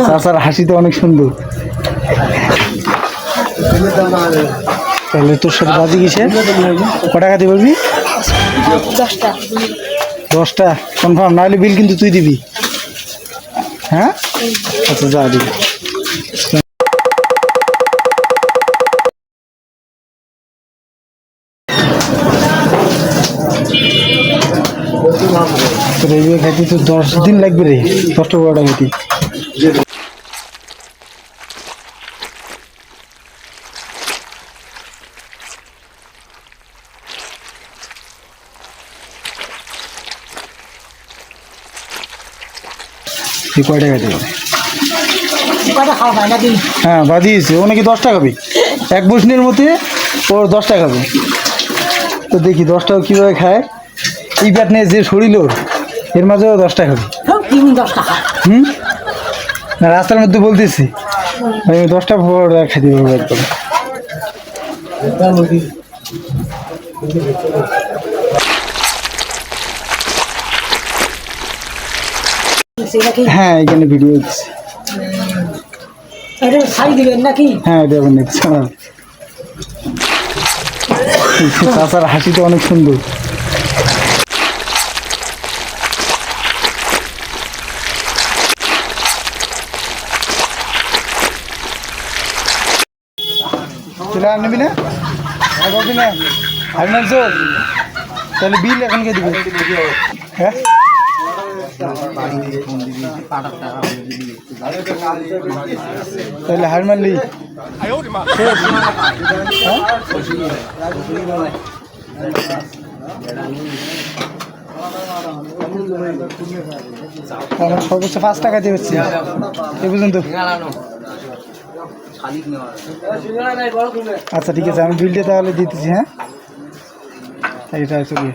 চাচার হাসি তো অনেক সুন্দর। তাহলে তোর সাথে বাজি কিসে কটা খাতে বলবি? 10টা। 10টা কনফার্ম? নাহলে বিল কিন্তু তুই দিবি। হ্যাঁ আচ্ছা যা দিবি। তোর এই খাইতে তো 10 দিন লাগবে রে, 10টা 12টা খাইতে। তুই কয়টা খাইতে পারে? হ্যাঁ বাদিয়েছে, ও নাকি 10টা খাবে এক বসনের মধ্যে, ওর 10টা খাবে। তো দেখি 10টাও কীভাবে খায়। এই ব্যাট নিয়ে যে শরীর ওর, এর মাঝেও 10টা খাবে। না রাস্তার মধ্যে বলতেছি আমি 10টা পরোটা খাইতে পারবো একদম। হ্যাঁ এখানে ভিডিও দিচ্ছি। হ্যাঁ দেবেন চাচার হাসি তো অনেক সুন্দর। চলে আর নিবি না? না হারনান চোর, তাহলে বিল এখন কে দিবি? হ্যাঁ তাহলে হার মারলি আমার সর্বোচ্চ 5 টাকা দিয়ে হচ্ছে এ পর্যন্ত। আচ্ছা ঠিক আছে, আমি বিলটা তাহলে দিতেছি। হ্যাঁ এটা হচ্ছে কি